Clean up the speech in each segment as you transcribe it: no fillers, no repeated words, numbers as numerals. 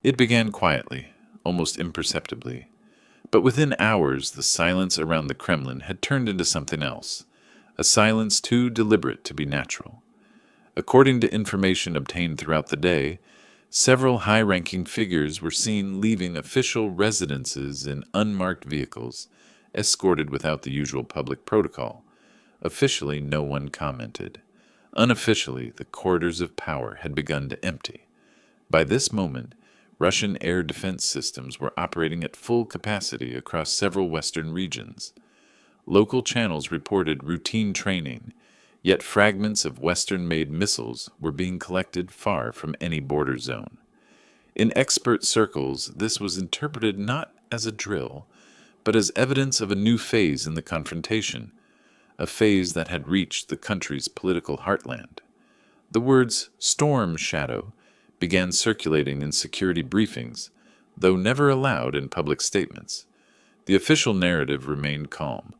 It began quietly, almost imperceptibly, but within hours the silence around the Kremlin had turned into something else, a silence too deliberate to be natural. According to information obtained throughout the day, several high-ranking figures were seen leaving official residences in unmarked vehicles, escorted without the usual public protocol. Officially, no one commented. Unofficially, the corridors of power had begun to empty. By this moment, Russian air defense systems were operating at full capacity across several western regions. Local channels reported routine training, yet fragments of Western-made missiles were being collected far from any border zone. In expert circles, this was interpreted not as a drill, but as evidence of a new phase in the confrontation, a phase that had reached the country's political heartland. The words "storm shadow" began circulating in security briefings, though never aloud in public statements. The official narrative remained calm.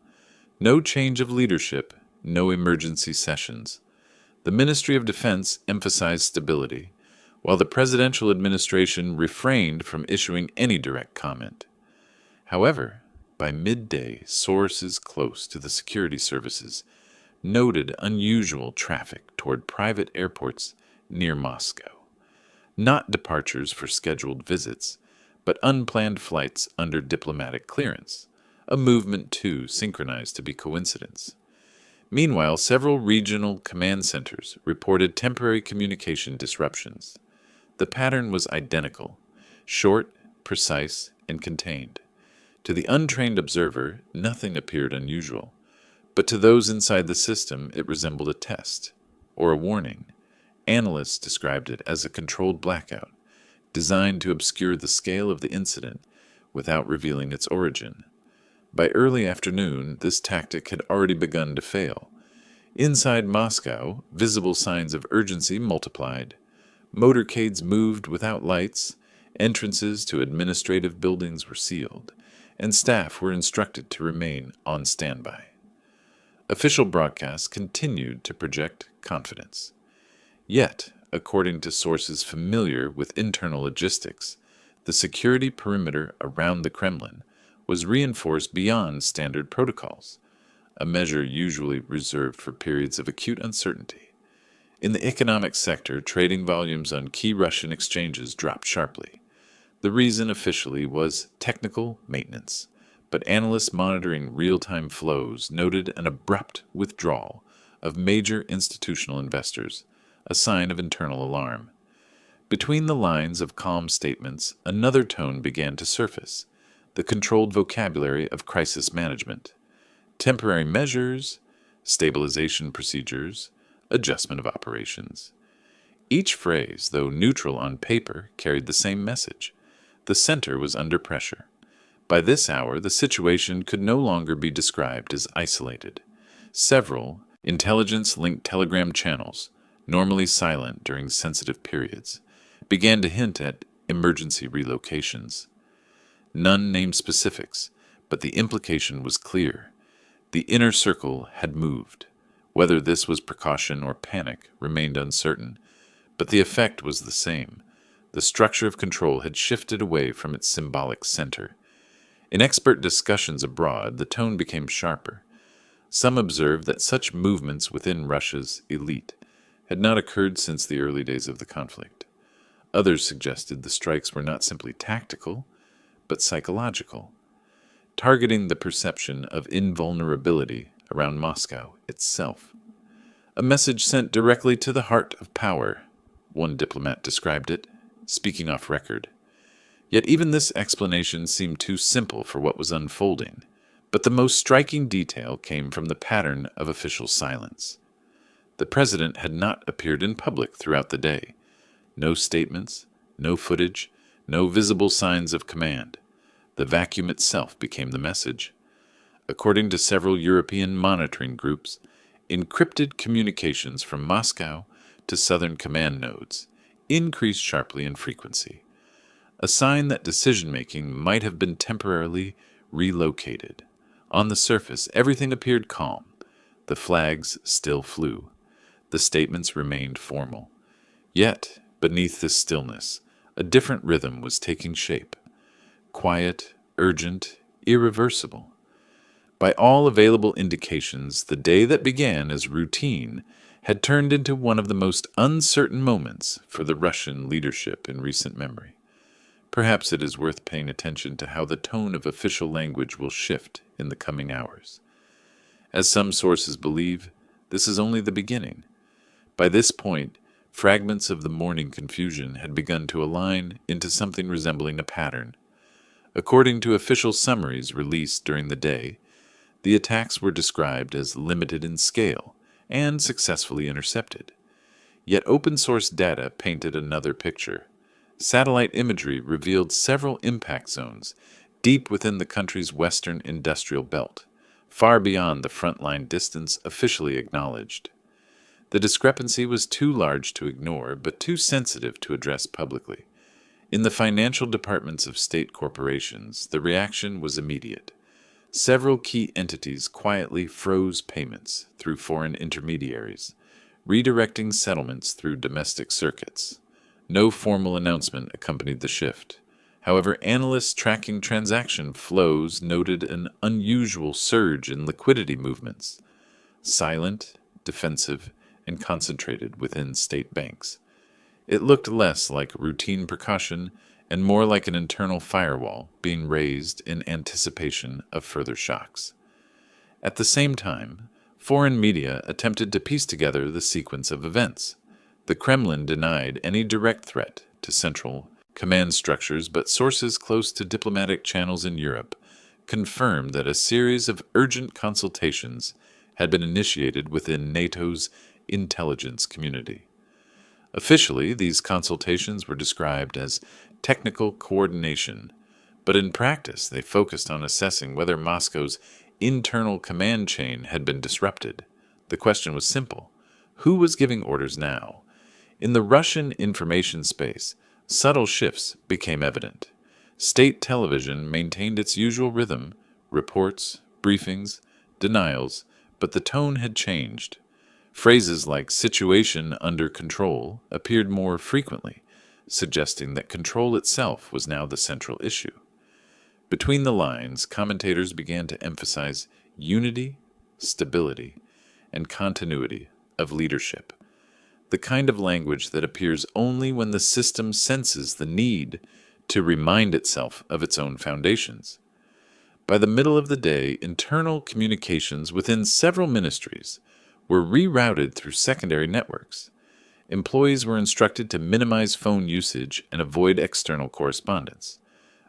No change of leadership, no emergency sessions. The Ministry of Defense emphasized stability, while the presidential administration refrained from issuing any direct comment. However, by midday, sources close to the security services noted unusual traffic toward private airports near Moscow. Not departures for scheduled visits, but unplanned flights under diplomatic clearance, a movement too synchronized to be coincidence. Meanwhile, several regional command centers reported temporary communication disruptions. The pattern was identical, short, precise, and contained. To the untrained observer, nothing appeared unusual, but to those inside the system it resembled a test, or a warning. Analysts described it as a controlled blackout, designed to obscure the scale of the incident without revealing its origin. By early afternoon, this tactic had already begun to fail. Inside Moscow, visible signs of urgency multiplied. Motorcades moved without lights, entrances to administrative buildings were sealed, and staff were instructed to remain on standby. Official broadcasts continued to project confidence. Yet, according to sources familiar with internal logistics, the security perimeter around the Kremlin was reinforced beyond standard protocols, a measure usually reserved for periods of acute uncertainty. In the economic sector, trading volumes on key Russian exchanges dropped sharply. The reason officially was technical maintenance, but analysts monitoring real-time flows noted an abrupt withdrawal of major institutional investors, a sign of internal alarm. Between the lines of calm statements, another tone began to surface, the controlled vocabulary of crisis management. Temporary measures, stabilization procedures, adjustment of operations. Each phrase, though neutral on paper, carried the same message. The center was under pressure. By this hour, the situation could no longer be described as isolated. Several intelligence-linked telegram channels, normally silent during sensitive periods, began to hint at emergency relocations. None named specifics, but the implication was clear. The inner circle had moved. Whether this was precaution or panic remained uncertain, but the effect was the same. The structure of control had shifted away from its symbolic center. In expert discussions abroad, the tone became sharper. Some observed that such movements within Russia's elite had not occurred since the early days of the conflict. Others suggested the strikes were not simply tactical, but psychological, targeting the perception of invulnerability around Moscow itself. A message sent directly to the heart of power, one diplomat described it, speaking off record. Yet even this explanation seemed too simple for what was unfolding, but the most striking detail came from the pattern of official silence. The president had not appeared in public throughout the day. No statements, no footage, no visible signs of command. The vacuum itself became the message. According to several European monitoring groups, encrypted communications from Moscow to southern command nodes increased sharply in frequency, a sign that decision-making might have been temporarily relocated. On the surface, everything appeared calm. The flags still flew. The statements remained formal. Yet, beneath this stillness, A different rhythm was taking shape. Quiet, urgent, irreversible. By all available indications, the day that began as routine had turned into one of the most uncertain moments for the Russian leadership in recent memory. Perhaps it is worth paying attention to how the tone of official language will shift in the coming hours. As some sources believe, this is only the beginning. By this point, fragments of the morning confusion had begun to align into something resembling a pattern. According to official summaries released during the day, the attacks were described as limited in scale and successfully intercepted. Yet open-source data painted another picture. Satellite imagery revealed several impact zones deep within the country's western industrial belt, far beyond the frontline distance officially acknowledged. The discrepancy was too large to ignore, but too sensitive to address publicly. In the financial departments of state corporations, the reaction was immediate. Several key entities quietly froze payments through foreign intermediaries, redirecting settlements through domestic circuits. No formal announcement accompanied the shift. However, analysts tracking transaction flows noted an unusual surge in liquidity movements, silent, defensive, and concentrated within state banks. It looked less like routine precaution and more like an internal firewall being raised in anticipation of further shocks. At the same time, foreign media attempted to piece together the sequence of events. The Kremlin denied any direct threat to central command structures, but sources close to diplomatic channels in Europe confirmed that a series of urgent consultations had been initiated within NATO's intelligence community. Officially, these consultations were described as technical coordination, but in practice they focused on assessing whether Moscow's internal command chain had been disrupted. The question was simple: who was giving orders now? In the Russian information space, subtle shifts became evident. State television maintained its usual rhythm: reports, briefings, denials, but the tone had changed. Phrases like "situation under control" appeared more frequently, suggesting that control itself was now the central issue. Between the lines, commentators began to emphasize unity, stability, and continuity of leadership, the kind of language that appears only when the system senses the need to remind itself of its own foundations. By the middle of the day, internal communications within several ministries were rerouted through secondary networks. Employees were instructed to minimize phone usage and avoid external correspondence.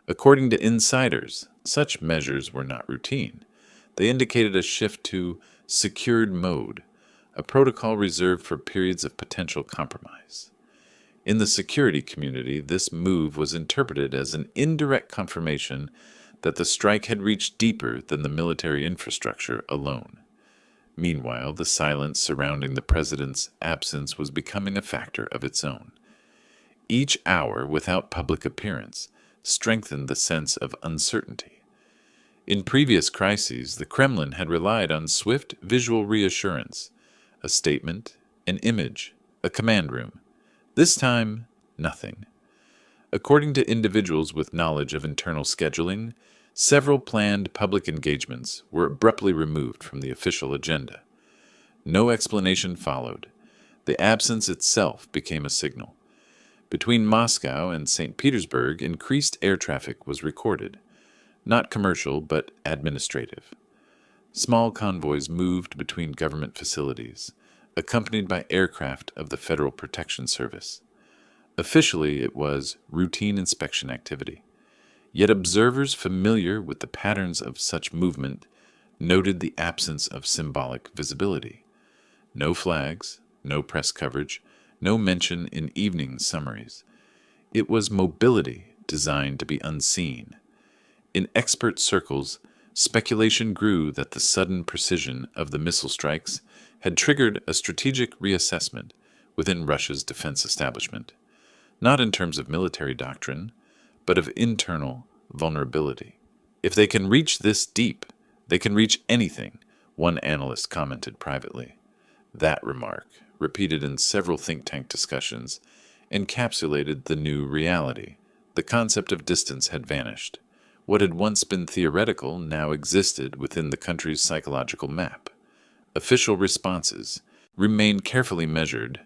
According to insiders, such measures were not routine. They indicated a shift to secured mode, a protocol reserved for periods of potential compromise. In the security community, this move was interpreted as an indirect confirmation that the strike had reached deeper than the military infrastructure alone. Meanwhile, the silence surrounding the president's absence was becoming a factor of its own. Each hour without public appearance strengthened the sense of uncertainty. In previous crises, the Kremlin had relied on swift visual reassurance, a statement, an image, a command room. This time, nothing. According to individuals with knowledge of internal scheduling, several planned public engagements were abruptly removed from the official agenda. No explanation followed. The absence itself became a signal. Between Moscow and St. Petersburg, increased air traffic was recorded, not commercial but administrative. Small convoys moved between government facilities, accompanied by aircraft of the Federal Protection Service. Officially, it was routine inspection activity. Yet observers familiar with the patterns of such movement noted the absence of symbolic visibility. No flags, no press coverage, no mention in evening summaries. It was mobility designed to be unseen. In expert circles, speculation grew that the sudden precision of the missile strikes had triggered a strategic reassessment within Russia's defense establishment, not in terms of military doctrine, but of internal vulnerability. If they can reach this deep, they can reach anything, one analyst commented privately. That remark, repeated in several think tank discussions, encapsulated the new reality. The concept of distance had vanished. What had once been theoretical now existed within the country's psychological map. Official responses remained carefully measured.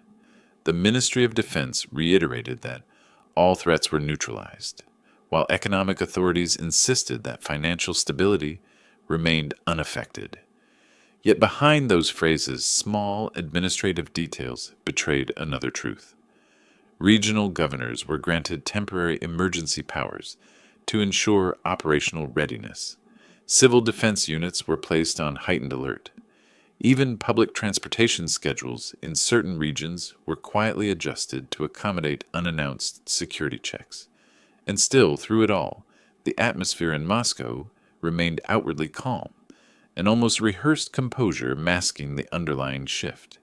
The Ministry of Defense reiterated that all threats were neutralized, while economic authorities insisted that financial stability remained unaffected. Yet behind those phrases, small administrative details betrayed another truth. Regional governors were granted temporary emergency powers to ensure operational readiness. Civil defense units were placed on heightened alert. Even public transportation schedules in certain regions were quietly adjusted to accommodate unannounced security checks. And still, through it all, the atmosphere in Moscow remained outwardly calm, an almost rehearsed composure masking the underlying shift.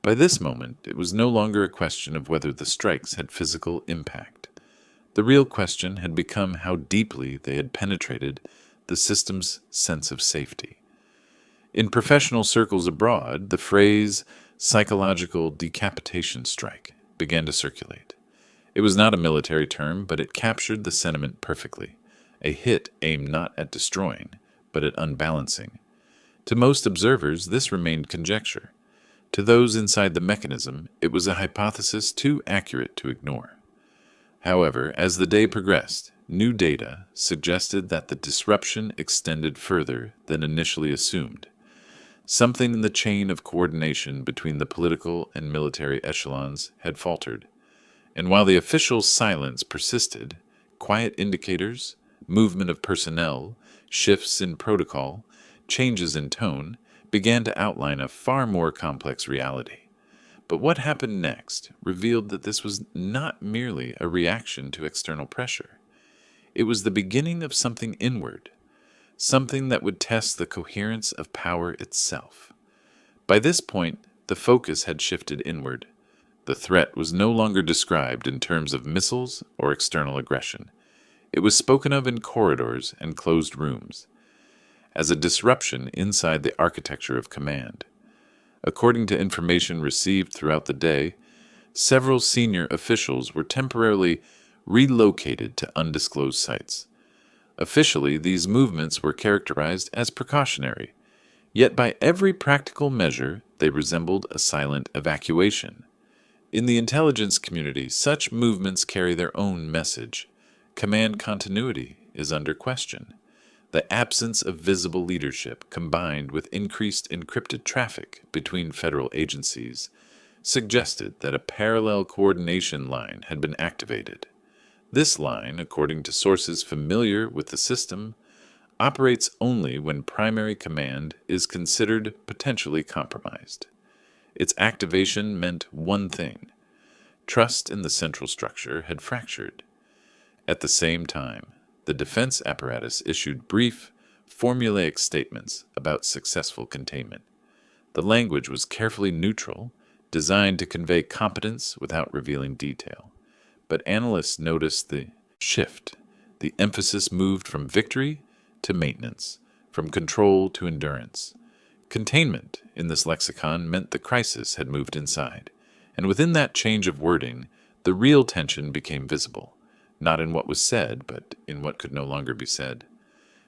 By this moment, it was no longer a question of whether the strikes had physical impact. The real question had become how deeply they had penetrated the system's sense of safety. In professional circles abroad, the phrase psychological decapitation strike began to circulate. It was not a military term, but it captured the sentiment perfectly. A hit aimed not at destroying, but at unbalancing. To most observers, this remained conjecture. To those inside the mechanism, it was a hypothesis too accurate to ignore. However, as the day progressed, new data suggested that the disruption extended further than initially assumed. Something in the chain of coordination between the political and military echelons had faltered, and while the official silence persisted, quiet indicators, movement of personnel, shifts in protocol, changes in tone, began to outline a far more complex reality. But what happened next revealed that this was not merely a reaction to external pressure. It was the beginning of something inward, something that would test the coherence of power itself. By this point, the focus had shifted inward. The threat was no longer described in terms of missiles or external aggression. It was spoken of in corridors and closed rooms, as a disruption inside the architecture of command. According to information received throughout the day, several senior officials were temporarily relocated to undisclosed sites. Officially, these movements were characterized as precautionary, yet by every practical measure they resembled a silent evacuation. In the intelligence community, such movements carry their own message. Command continuity is under question. The absence of visible leadership, combined with increased encrypted traffic between federal agencies, suggested that a parallel coordination line had been activated. This line, according to sources familiar with the system, operates only when primary command is considered potentially compromised. Its activation meant one thing: trust in the central structure had fractured. At the same time, the defense apparatus issued brief, formulaic statements about successful containment. The language was carefully neutral, designed to convey competence without revealing detail. But analysts noticed the shift. The emphasis moved from victory to maintenance, from control to endurance. Containment, in this lexicon, meant the crisis had moved inside, and within that change of wording, the real tension became visible. Not in what was said, but in what could no longer be said.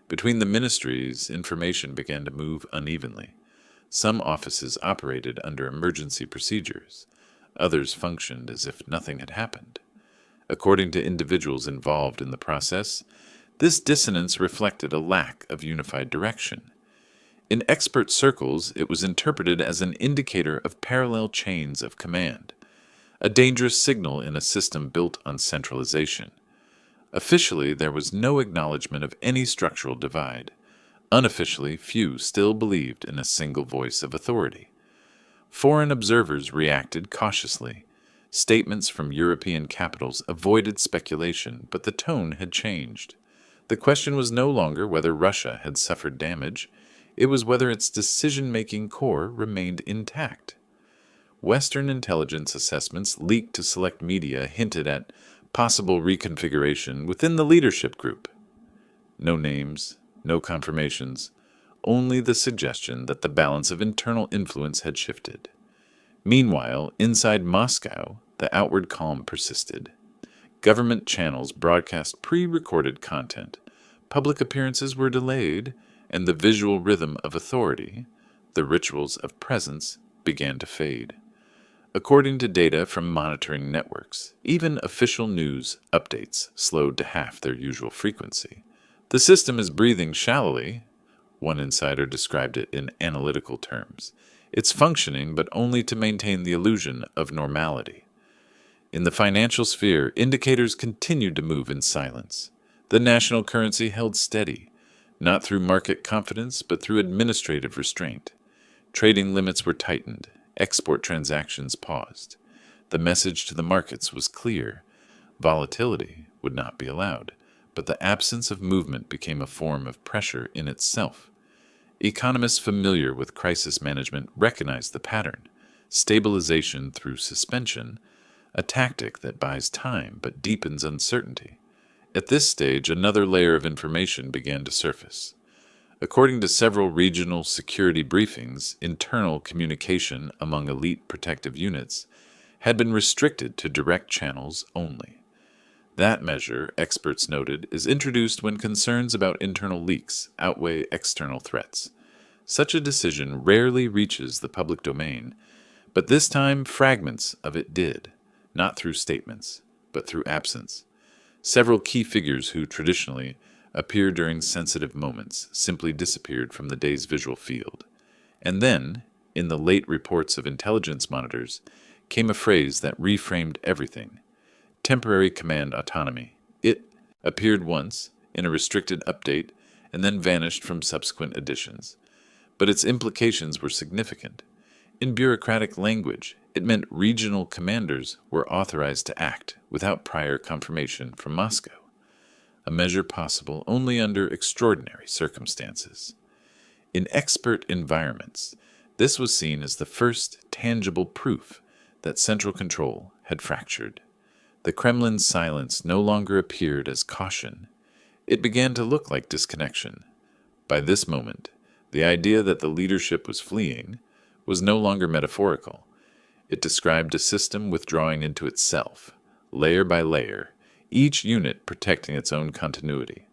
Between the ministries, information began to move unevenly. Some offices operated under emergency procedures. Others functioned as if nothing had happened. According to individuals involved in the process, this dissonance reflected a lack of unified direction. In expert circles, it was interpreted as an indicator of parallel chains of command, a dangerous signal in a system built on centralization. Officially, there was no acknowledgement of any structural divide. Unofficially, few still believed in a single voice of authority. Foreign observers reacted cautiously. Statements from European capitals avoided speculation, but the tone had changed. The question was no longer whether Russia had suffered damage. It was whether its decision-making core remained intact. Western intelligence assessments leaked to select media hinted at possible reconfiguration within the leadership group. No names, no confirmations, only the suggestion that the balance of internal influence had shifted. Meanwhile, inside Moscow, the outward calm persisted. Government channels broadcast pre-recorded content. Public appearances were delayed, and the visual rhythm of authority, the rituals of presence, began to fade. According to data from monitoring networks, even official news updates slowed to half their usual frequency. The system is breathing shallowly, one insider described it in analytical terms. It's functioning, but only to maintain the illusion of normality. In the financial sphere, indicators continued to move in silence. The national currency held steady, not through market confidence, but through administrative restraint. Trading limits were tightened. Export transactions paused. The message to the markets was clear. Volatility would not be allowed, but the absence of movement became a form of pressure in itself. Economists familiar with crisis management recognized the pattern: stabilization through suspension, a tactic that buys time but deepens uncertainty. At this stage, another layer of information began to surface. According to several regional security briefings, internal communication among elite protective units had been restricted to direct channels only. That measure, experts noted, is introduced when concerns about internal leaks outweigh external threats. Such a decision rarely reaches the public domain, but this time fragments of it did, not through statements, but through absence. Several key figures who traditionally appear during sensitive moments simply disappeared from the day's visual field. And then, in the late reports of intelligence monitors, came a phrase that reframed everything: temporary command autonomy. It appeared once in a restricted update and then vanished from subsequent editions. But its implications were significant. In bureaucratic language, it meant regional commanders were authorized to act without prior confirmation from Moscow, a measure possible only under extraordinary circumstances. In expert environments, this was seen as the first tangible proof that central control had fractured. The Kremlin's silence no longer appeared as caution. It began to look like disconnection. By this moment, the idea that the leadership was fleeing was no longer metaphorical. It described a system withdrawing into itself, layer by layer, each unit protecting its own continuity.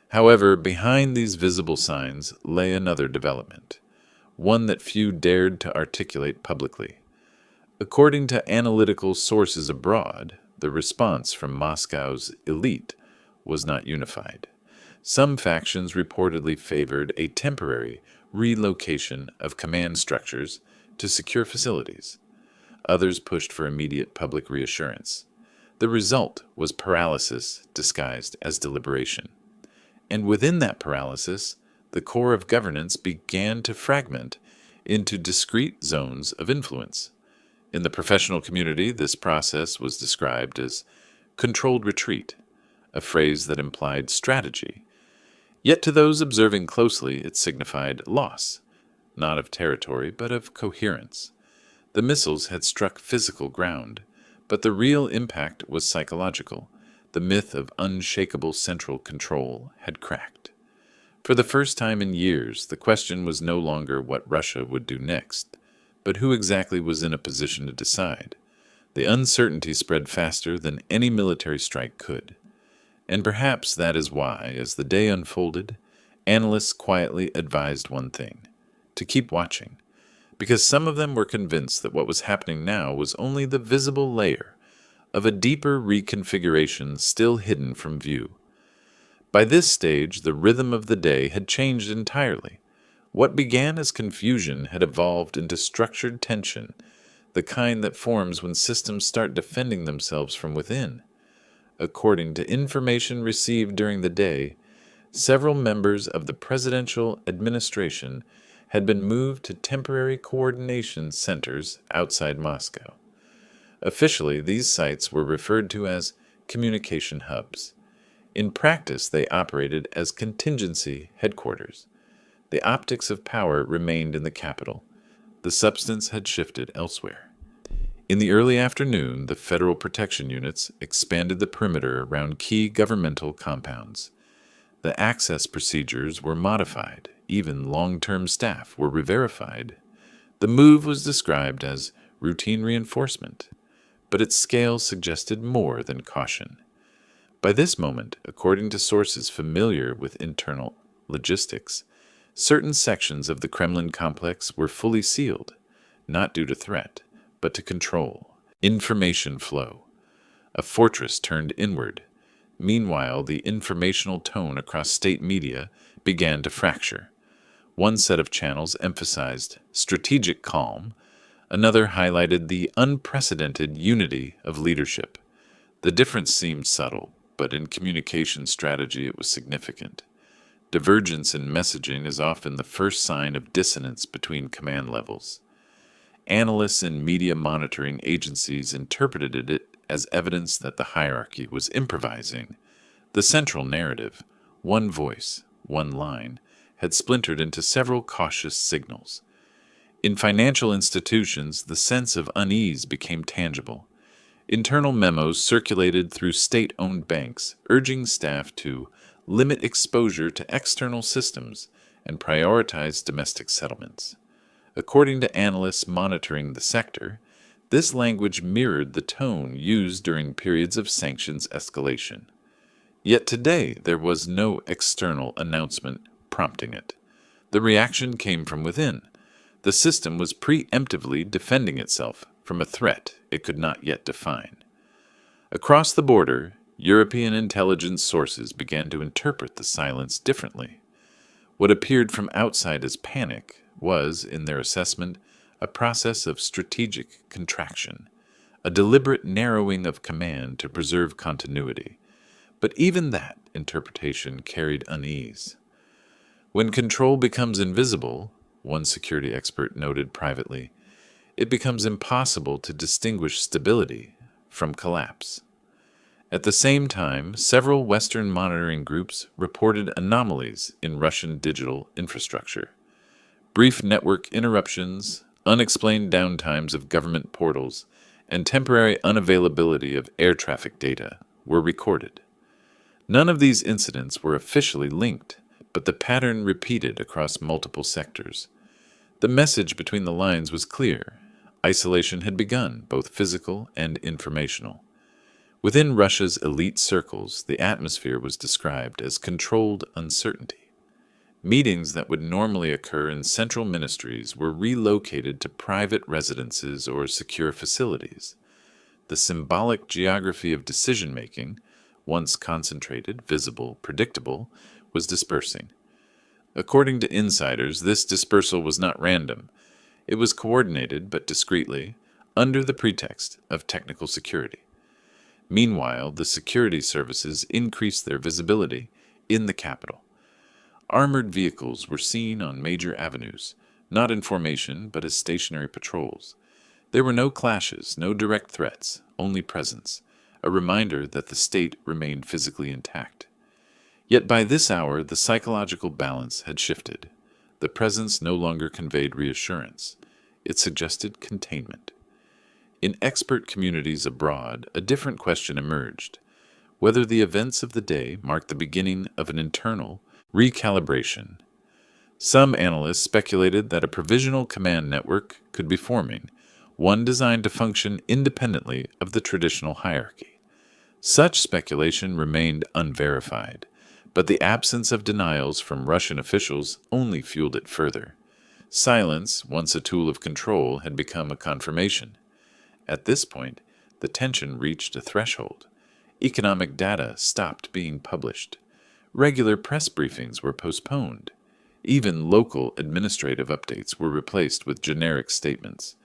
However, behind these visible signs lay another development, one that few dared to articulate publicly. According to analytical sources abroad, the response from Moscow's elite was not unified. Some factions reportedly favored a temporary relocation of command structures to secure facilities. Others pushed for immediate public reassurance. The result was paralysis disguised as deliberation. And within that paralysis, the core of governance began to fragment into discrete zones of influence. In the professional community, this process was described as controlled retreat, a phrase that implied strategy. Yet to those observing closely, it signified loss, not of territory, but of coherence. The missiles had struck physical ground, but the real impact was psychological. The myth of unshakable central control had cracked. For the first time in years, the question was no longer what Russia would do next, but who exactly was in a position to decide. The uncertainty spread faster than any military strike could. And perhaps that is why, as the day unfolded, analysts quietly advised one thing: to keep watching, because some of them were convinced that what was happening now was only the visible layer of a deeper reconfiguration still hidden from view. By this stage, the rhythm of the day had changed entirely. What began as confusion had evolved into structured tension, the kind that forms when systems start defending themselves from within. According to information received during the day, several members of the presidential administration had been moved to temporary coordination centers outside Moscow. Officially, these sites were referred to as communication hubs. In practice, they operated as contingency headquarters. The optics of power remained in the capital. The substance had shifted elsewhere. In the early afternoon, the federal protection units expanded the perimeter around key governmental compounds. The access procedures were modified. Even long-term staff were re-verified. The move was described as routine reinforcement. but its scale suggested more than caution. By this moment, according to sources familiar with internal logistics, certain sections of the Kremlin complex were fully sealed, not due to threat, but to control information flow. A fortress turned inward. Meanwhile, the informational tone across state media began to fracture. One set of channels emphasized strategic calm, another highlighted the unprecedented unity of leadership. The difference seemed subtle, but in communication strategy it was significant. Divergence in messaging is often the first sign of dissonance between command levels. Analysts and media monitoring agencies interpreted it as evidence that the hierarchy was improvising. The central narrative, one voice, one line, had splintered into several cautious signals. In financial institutions, the sense of unease became tangible. Internal memos circulated through state-owned banks, urging staff to limit exposure to external systems and prioritize domestic settlements. According to analysts monitoring the sector, this language mirrored the tone used during periods of sanctions escalation. Yet today there was no external announcement prompting it. The reaction came from within. The system was preemptively defending itself from a threat it could not yet define. Across the border, European intelligence sources began to interpret the silence differently. What appeared from outside as panic was, in their assessment, a process of strategic contraction, a deliberate narrowing of command to preserve continuity. But even that interpretation carried unease. When control becomes invisible, one security expert noted privately, it becomes impossible to distinguish stability from collapse. At the same time, several Western monitoring groups reported anomalies in Russian digital infrastructure. Brief network interruptions, unexplained downtimes of government portals, and temporary unavailability of air traffic data were recorded. None of these incidents were officially linked, but the pattern repeated across multiple sectors. The message between the lines was clear. Isolation had begun, both physical and informational. Within Russia's elite circles, the atmosphere was described as controlled uncertainty. Meetings that would normally occur in central ministries were relocated to private residences or secure facilities. The symbolic geography of decision-making, once concentrated, visible, predictable, was dispersing. According to insiders, this dispersal was not random. It was coordinated, but discreetly, under the pretext of technical security. Meanwhile, the security services increased their visibility in the capital. Armored vehicles were seen on major avenues, not in formation, but as stationary patrols. There were no clashes, no direct threats, only presence, a reminder that the state remained physically intact. Yet by this hour, the psychological balance had shifted. The presence no longer conveyed reassurance. It suggested containment. In expert communities abroad, a different question emerged: whether the events of the day marked the beginning of an internal recalibration. Some analysts speculated that a provisional command network could be forming, one designed to function independently of the traditional hierarchy. Such speculation remained unverified, but the absence of denials from Russian officials only fueled it further. Silence, once a tool of control, had become a confirmation. At this point, the tension reached a threshold. Economic data stopped being published. Regular press briefings were postponed. Even local administrative updates were replaced with generic statements.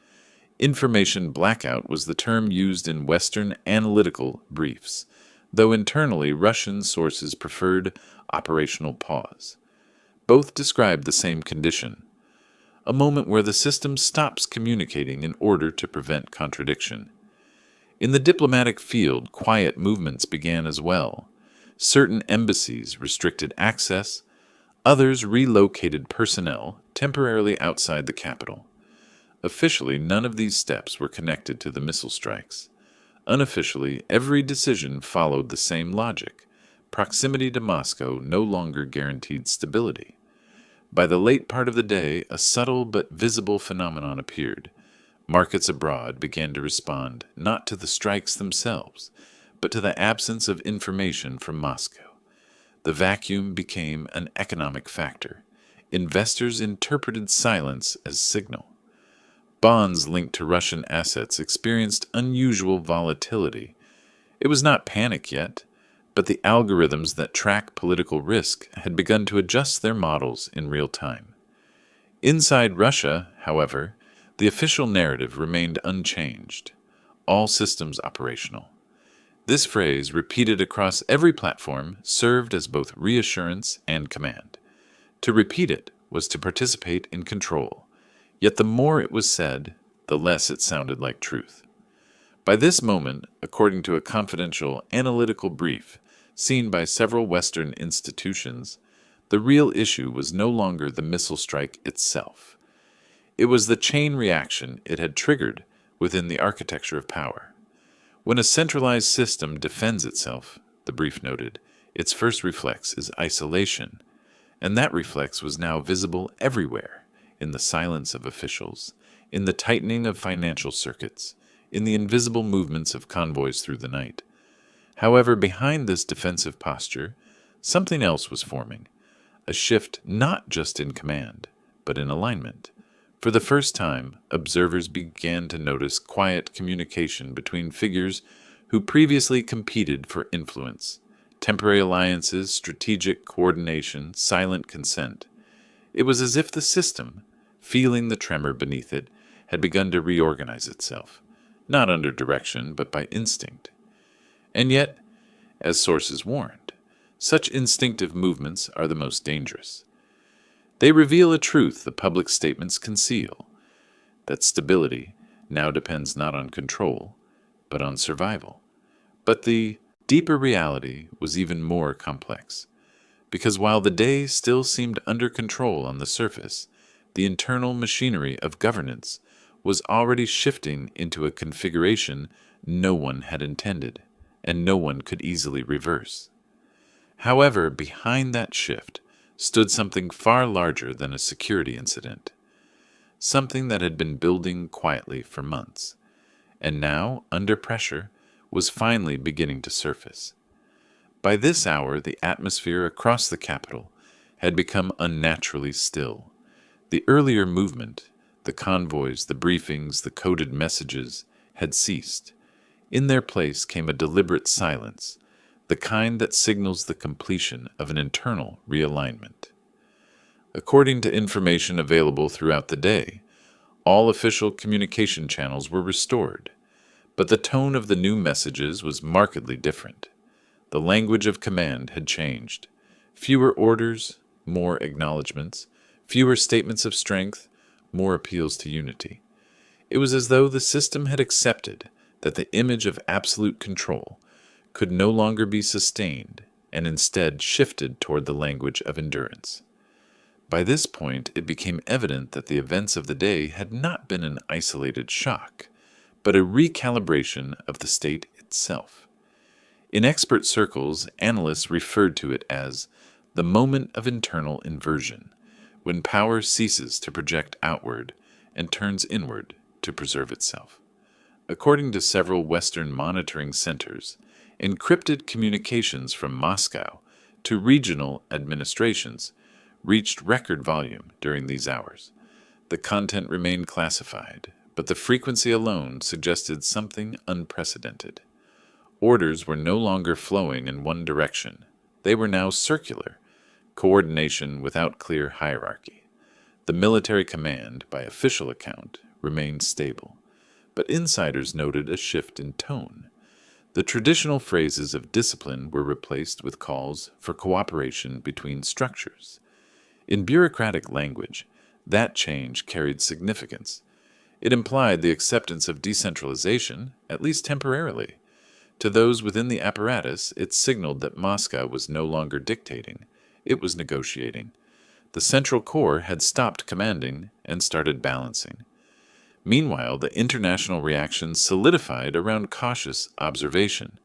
Information blackout was the term used in Western analytical briefs, though internally Russian sources preferred operational pause. Both described the same condition: a moment where the system stops communicating in order to prevent contradiction. In the diplomatic field, quiet movements began as well. Certain embassies restricted access, others relocated personnel temporarily outside the capital. Officially, none of these steps were connected to the missile strikes. Unofficially, every decision followed the same logic. Proximity to Moscow no longer guaranteed stability. By the late part of the day, a subtle but visible phenomenon appeared. Markets abroad began to respond not to the strikes themselves, but to the absence of information from Moscow. The vacuum became an economic factor. Investors interpreted silence as signal. Bonds linked to Russian assets experienced unusual volatility. It was not panic yet, but the algorithms that track political risk had begun to adjust their models in real time. Inside Russia, however, the official narrative remained unchanged. All systems operational. This phrase, repeated across every platform, served as both reassurance and command. To repeat it was to participate in control, yet the more it was said, the less it sounded like truth. By this moment, according to a confidential analytical brief seen by several Western institutions, the real issue was no longer the missile strike itself. It was the chain reaction it had triggered within the architecture of power. When a centralized system defends itself, the brief noted, its first reflex is isolation, and that reflex was now visible everywhere, in the silence of officials, in the tightening of financial circuits, in the invisible movements of convoys through the night. However, behind this defensive posture, something else was forming, a shift not just in command, but in alignment. For the first time, observers began to notice quiet communication between figures who previously competed for influence, temporary alliances, strategic coordination, silent consent. It was as if the system, feeling the tremor beneath it, had begun to reorganize itself, not under direction, but by instinct. And yet, as sources warned, such instinctive movements are the most dangerous. They reveal a truth the public statements conceal, that stability now depends not on control, but on survival. But the deeper reality was even more complex, because while the day still seemed under control on the surface, the internal machinery of governance was already shifting into a configuration no one had intended, and no one could easily reverse. However, behind that shift stood something far larger than a security incident, something that had been building quietly for months, and now, under pressure, was finally beginning to surface. By this hour, the atmosphere across the capital had become unnaturally still. The earlier movement, the convoys, the briefings, the coded messages, had ceased. In their place came a deliberate silence, the kind that signals the completion of an internal realignment. According to information available throughout the day, all official communication channels were restored, but the tone of the new messages was markedly different. The language of command had changed. Fewer orders, more acknowledgments, fewer statements of strength, more appeals to unity. It was as though the system had accepted that the image of absolute control could no longer be sustained and instead shifted toward the language of endurance. By this point, it became evident that the events of the day had not been an isolated shock, but a recalibration of the state itself. In expert circles, analysts referred to it as the moment of internal inversion, when power ceases to project outward and turns inward to preserve itself. According to several Western monitoring centers, encrypted communications from Moscow to regional administrations reached record volume during these hours. The content remained classified, but the frequency alone suggested something unprecedented. Orders were no longer flowing in one direction. They were now circular, coordination without clear hierarchy. The military command, by official account, remained stable, but insiders noted a shift in tone. The traditional phrases of discipline were replaced with calls for cooperation between structures. In bureaucratic language, that change carried significance. It implied the acceptance of decentralization, at least temporarily. To those within the apparatus, it signaled that Moscow was no longer dictating, it was negotiating. The central core had stopped commanding and started balancing. Meanwhile, the international reaction solidified around cautious observation.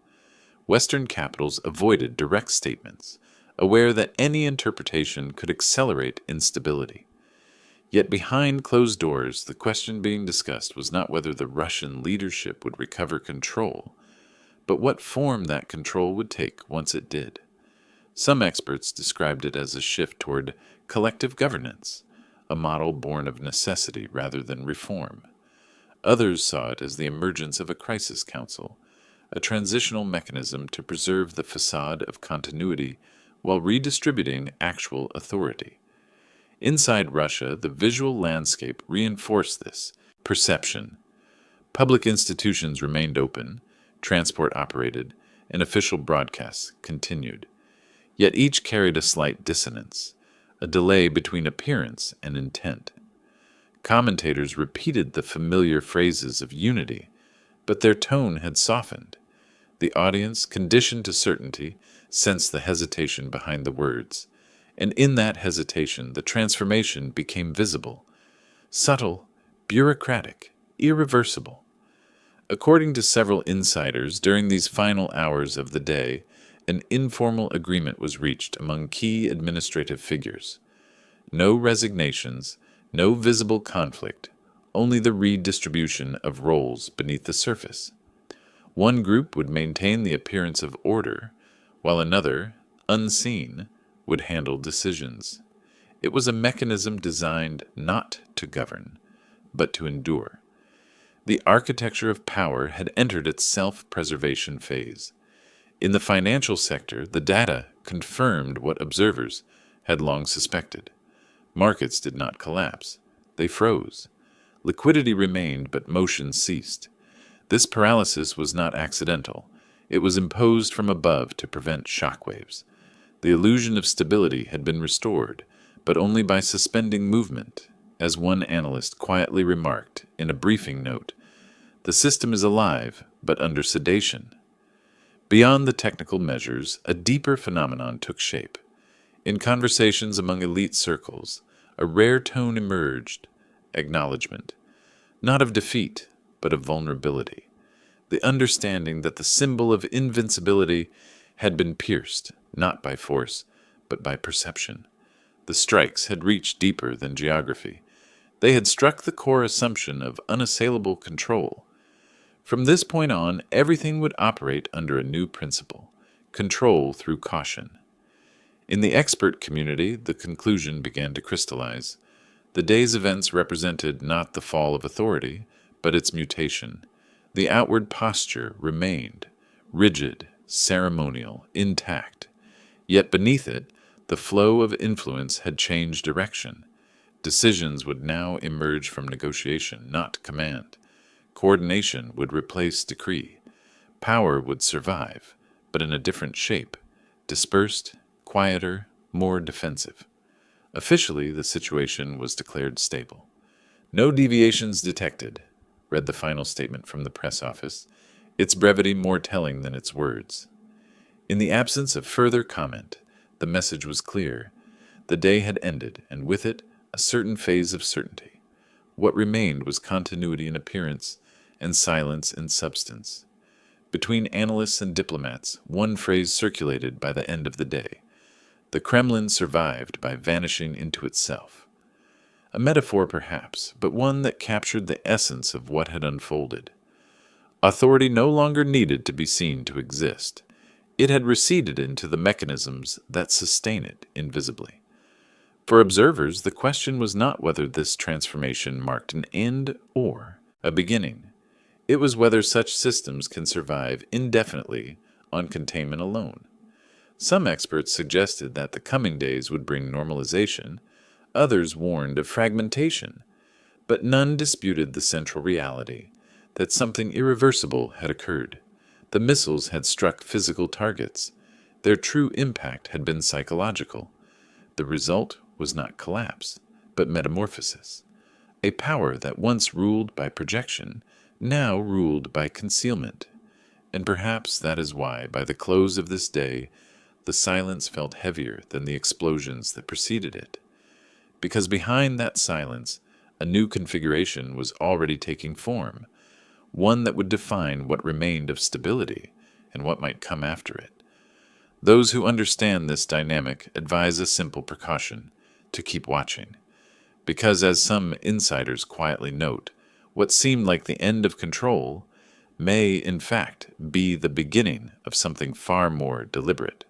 Western capitals avoided direct statements, aware that any interpretation could accelerate instability. Yet behind closed doors, the question being discussed was not whether the Russian leadership would recover control, but what form that control would take once it did. Some experts described it as a shift toward collective governance, a model born of necessity rather than reform. Others saw it as the emergence of a crisis council, a transitional mechanism to preserve the facade of continuity while redistributing actual authority. Inside Russia, the visual landscape reinforced this perception. Public institutions remained open, transport operated, and official broadcasts continued. Yet each carried a slight dissonance, a delay between appearance and intent. Commentators repeated the familiar phrases of unity, but their tone had softened. The audience, conditioned to certainty, sensed the hesitation behind the words, and in that hesitation the transformation became visible, subtle, bureaucratic, irreversible. According to several insiders, during these final hours of the day, an informal agreement was reached among key administrative figures. No resignations, no visible conflict, only the redistribution of roles beneath the surface. One group would maintain the appearance of order, while another, unseen, would handle decisions. It was a mechanism designed not to govern, but to endure. The architecture of power had entered its self-preservation phase. In the financial sector, the data confirmed what observers had long suspected. Markets did not collapse. They froze. Liquidity remained, but motion ceased. This paralysis was not accidental. It was imposed from above to prevent shockwaves. The illusion of stability had been restored, but only by suspending movement. As one analyst quietly remarked in a briefing note, "The system is alive, but under sedation." Beyond the technical measures, a deeper phenomenon took shape. In conversations among elite circles, a rare tone emerged, acknowledgement, not of defeat, but of vulnerability, the understanding that the symbol of invincibility had been pierced, not by force, but by perception. The strikes had reached deeper than geography. They had struck the core assumption of unassailable control. From this point on, everything would operate under a new principle: control through caution. In the expert community, the conclusion began to crystallize. The day's events represented not the fall of authority, but its mutation. The outward posture remained, rigid, ceremonial, intact. Yet beneath it, the flow of influence had changed direction. Decisions would now emerge from negotiation, not command. Coordination would replace decree. Power would survive, but in a different shape, dispersed, quieter, more defensive. Officially, the situation was declared stable. "No deviations detected," read the final statement from the press office, its brevity more telling than its words. In the absence of further comment, the message was clear. The day had ended, and with it, a certain phase of certainty. What remained was continuity in appearance and silence in substance. Between analysts and diplomats, one phrase circulated by the end of the day: "The Kremlin survived by vanishing into itself." A metaphor perhaps, but one that captured the essence of what had unfolded. Authority no longer needed to be seen to exist. It had receded into the mechanisms that sustain it invisibly. For observers, the question was not whether this transformation marked an end or a beginning. It was whether such systems can survive indefinitely on containment alone. Some experts suggested that the coming days would bring normalization. Others warned of fragmentation. But none disputed the central reality, that something irreversible had occurred. The missiles had struck physical targets. Their true impact had been psychological. The result was not collapse, but metamorphosis. A power that once ruled by projection now ruled by concealment. And perhaps that is why, by the close of this day, the silence felt heavier than the explosions that preceded it. Because behind that silence, a new configuration was already taking form, one that would define what remained of stability and what might come after it. Those who understand this dynamic advise a simple precaution: to keep watching. because, as some insiders quietly note, what seemed like the end of control may, in fact, be the beginning of something far more deliberate.